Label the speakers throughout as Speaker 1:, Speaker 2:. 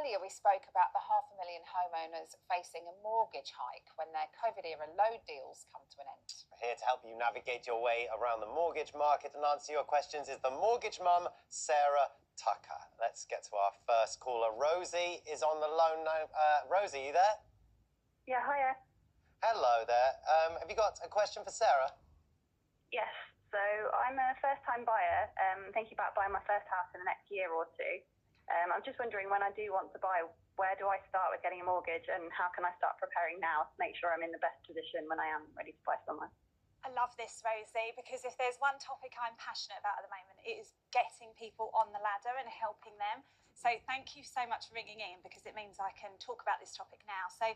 Speaker 1: earlier we spoke about the 500,000 homeowners facing a mortgage hike when their COVID-era loan deals come to an end.
Speaker 2: Here to help you navigate your way around the mortgage market and answer your questions is the mortgage mum, Sarah Tucker. Let's get to our first caller. Rosie is on the line now. Rosie, you there?
Speaker 3: Yeah, hiya.
Speaker 2: Hello there. Have you got a question for Sarah?
Speaker 3: Yes, so I'm a first-time buyer, thinking about buying my first house in the next year or two. I'm just wondering, when I do want to buy, where do I start with getting a mortgage, and how can I start preparing now to make sure I'm in the best position when I am ready to buy somewhere?
Speaker 4: I love this, Rosie, because if there's one topic I'm passionate about at the moment, it is getting people on the ladder and helping them. So thank you so much for ringing in, because it means I can talk about this topic now. So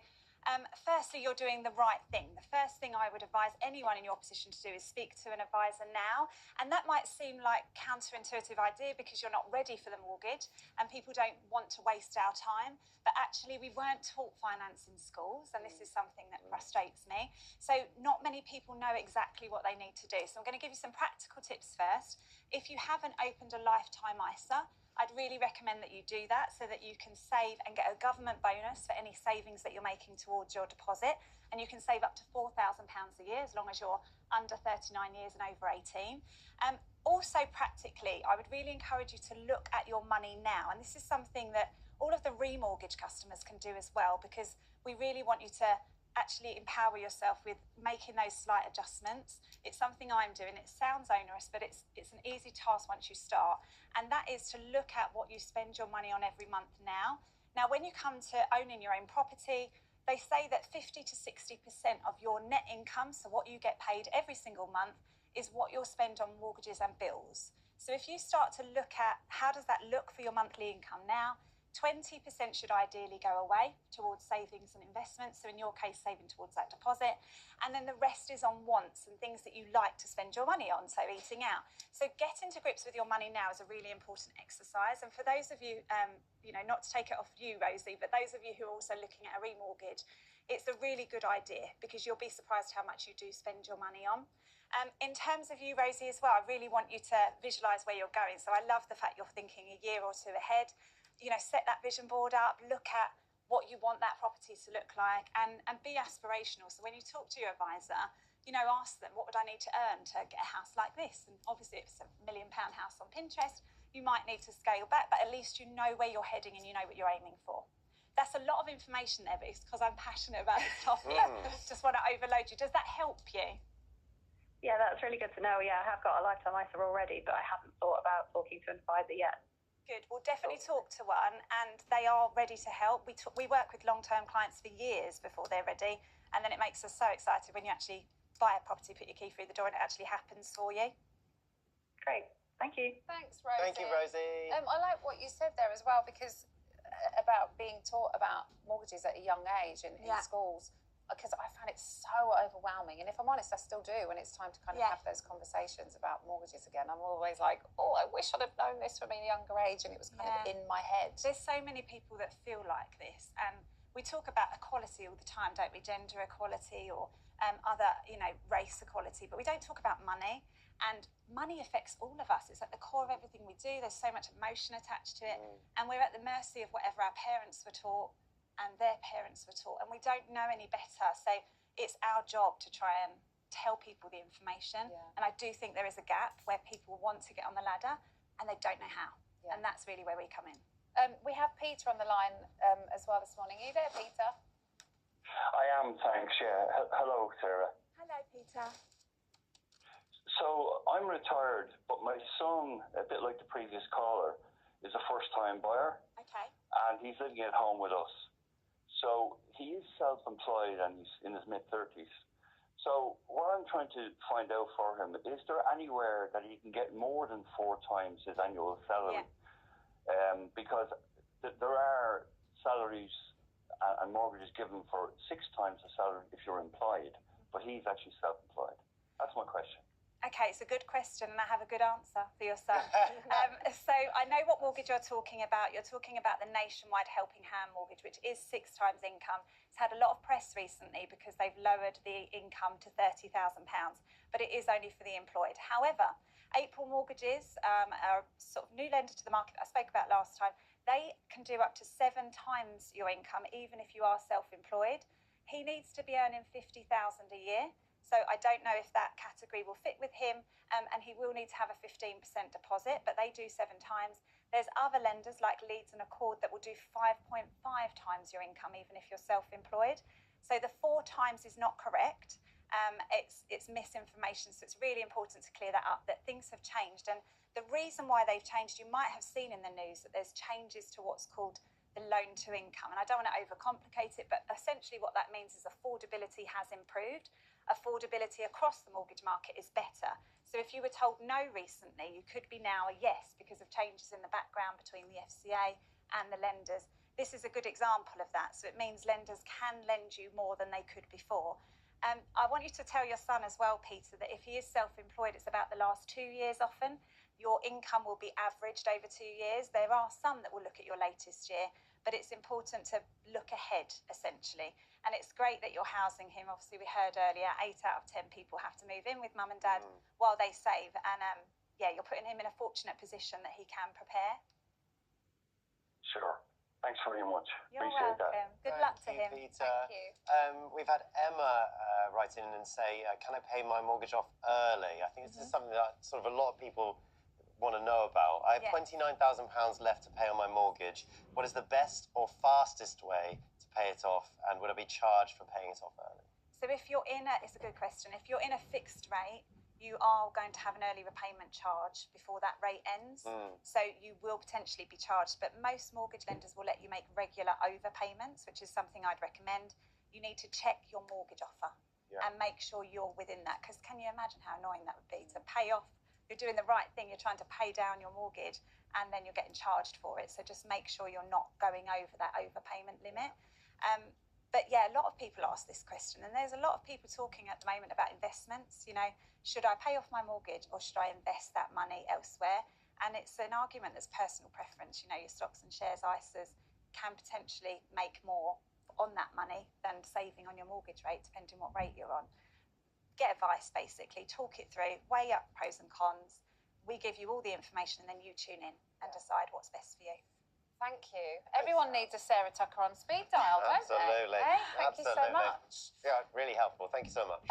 Speaker 4: firstly, you're doing the right thing. The first thing I would advise anyone in your position to do is speak to an advisor now. And that might seem like a counterintuitive idea because you're not ready for the mortgage and people don't want to waste our time. But actually, we weren't taught finance in schools, and this is something that frustrates me. So not many people know exactly what they need to do. So I'm going to give you some practical tips first. If you haven't opened a lifetime ISA, I'd really recommend that you do that so that you can save and get a government bonus for any savings that you're making towards your deposit. And you can save up to £4,000 a year as long as you're under 39 years and over 18. Also, practically, I would really encourage you to look at your money now. And this is something that all of the remortgage customers can do as well, because we really want you to actually empower yourself with making those slight adjustments. It's something I'm doing. It sounds onerous, but it's an easy task once you start. And that is to look at what you spend your money on every month now. Now, when you come to owning your own property, they say that 50 to 60% of your net income, so what you get paid every single month, is what you'll spend on mortgages and bills. So if you start to look at how does that look for your monthly income now, 20% should ideally go away towards savings and investments. So in your case, saving towards that deposit. And then the rest is on wants and things that you like to spend your money on, so eating out. So getting to grips with your money now is a really important exercise. And for those of you, not to take it off you, Rosie, but those of you who are also looking at a remortgage, it's a really good idea because you'll be surprised how much you do spend your money on. In terms of you, Rosie, as well, I really want you to visualise where you're going. So I love the fact you're thinking a year or two ahead. Set that vision board up, look at what you want that property to look like, and be aspirational. So when you talk to your advisor, ask them, what would I need to earn to get a house like this? And obviously, if it's £1 million house on Pinterest, you might need to scale back, but at least you know where you're heading and you know what you're aiming for. That's a lot of information there, but it's because I'm passionate about this topic. Just want to overload you. Does that help you?
Speaker 3: Yeah, that's really good to know. Yeah, I have got a lifetime ISA already, but I haven't thought about talking to an advisor yet.
Speaker 4: Good. We'll definitely talk to one, and they are ready to help. We work with long-term clients for years before they're ready, and then it makes us so excited when you actually buy a property, put your key through the door, and it actually happens for you.
Speaker 3: Great. Thank you.
Speaker 1: Thanks, Rosie.
Speaker 2: Thank you, Rosie.
Speaker 1: I like what you said there as well, because about being taught about mortgages at a young age in schools, because I find it so overwhelming. And if I'm honest, I still do when it's time to kind of have those conversations about mortgages again. I'm always like, I wish I'd have known this from a younger age, and it was kind of in my head.
Speaker 4: There's so many people that feel like this, and we talk about equality all the time, don't we? Gender equality or other, race equality, but we don't talk about money. And money affects all of us. It's at the core of everything we do. There's so much emotion attached to it, and we're at the mercy of whatever our parents were taught and their parents were taught, and we don't know any better. So it's our job to try and tell people the information. And I do think there is a gap where people want to get on the ladder and they don't know how. And that's really where we come in.
Speaker 1: We have Peter on the line as well this morning. Are you there, Peter?
Speaker 5: I am, thanks, yeah. Hello, Sarah.
Speaker 4: Hello, Peter.
Speaker 5: So I'm retired, but my son, a bit like the previous caller, is a first-time buyer.
Speaker 4: Okay.
Speaker 5: And he's living at home with us. So he is self-employed and he's in his mid-30s. So what I'm trying to find out for him, is there anywhere that he can get more than 4 times his annual salary? Because there are salaries and mortgages given for 6 times the salary if you're employed, but he's actually self-employed. That's my question.
Speaker 4: Okay, it's a good question, and I have a good answer for your son. So I know what mortgage you're talking about. You're talking about the nationwide Helping Hand mortgage, which is 6 times income. It's had a lot of press recently because they've lowered the income to £30,000, but it is only for the employed. However, April mortgages are sort of new lender to the market that I spoke about last time. they can do up to 7 times your income, even if you are self-employed. He needs to be earning 50,000 a year. So I don't know if that category will fit with him, and he will need to have a 15% deposit, but they do 7 times. There's other lenders like Leeds and Accord that will do 5.5 times your income, even if you're self-employed. So the 4 times is not correct. It's misinformation, so it's really important to clear that up, that things have changed. And the reason why they've changed, you might have seen in the news that there's changes to what's called the loan to income. And I don't want to overcomplicate it, but essentially what that means is affordability has improved. Affordability across the mortgage market is better. So if you were told no recently, you could be now a yes because of changes in the background between the FCA and the lenders. This is a good example of that. So it means lenders can lend you more than they could before. I want you to tell your son as well, Peter, that if he is self-employed, it's about the last 2 years often. Your income will be averaged over 2 years. There are some that will look at your latest year, but it's important to look ahead, essentially. And it's great that you're housing him. Obviously, we heard earlier, 8 out of 10 people have to move in with mum and dad while they save. And yeah, you're putting him in a fortunate position that he can prepare.
Speaker 5: Sure. Thanks very much.
Speaker 4: You're
Speaker 5: Appreciate
Speaker 4: welcome.
Speaker 5: that.
Speaker 4: Good luck to him.
Speaker 2: Peter.
Speaker 1: Thank you.
Speaker 2: We've had Emma write in and say, can I pay my mortgage off early? I think this is something that sort of a lot of people want to know about. I have £29,000 left to pay on my mortgage. What is the best or fastest way to pay it off, and would I be charged for paying it off early?
Speaker 4: So if you're it's a good question. If you're in a fixed rate, you are going to have an early repayment charge before that rate ends. So you will potentially be charged, but most mortgage lenders will let you make regular overpayments, which is something I'd recommend. You need to check your mortgage offer and make sure you're within that, because can you imagine how annoying that would be to pay off? You're doing the right thing, you're trying to pay down your mortgage, and then you're getting charged for it. So just make sure you're not going over that overpayment limit. But yeah, a lot of people ask this question, and there's a lot of people talking at the moment about investments. You know, should I pay off my mortgage or should I invest that money elsewhere? And it's an argument that's personal preference. You know, your stocks and shares, ISAs can potentially make more on that money than saving on your mortgage rate, depending what rate you're on. Get advice, basically, talk it through, weigh up pros and cons. We give you all the information and then you tune in and decide what's best for you.
Speaker 1: Thank you. Everyone needs a Sarah Tucker on speed dial, don't they?
Speaker 2: Absolutely.
Speaker 1: Hey, thank you so much.
Speaker 2: Yeah, really helpful. Thank you so much.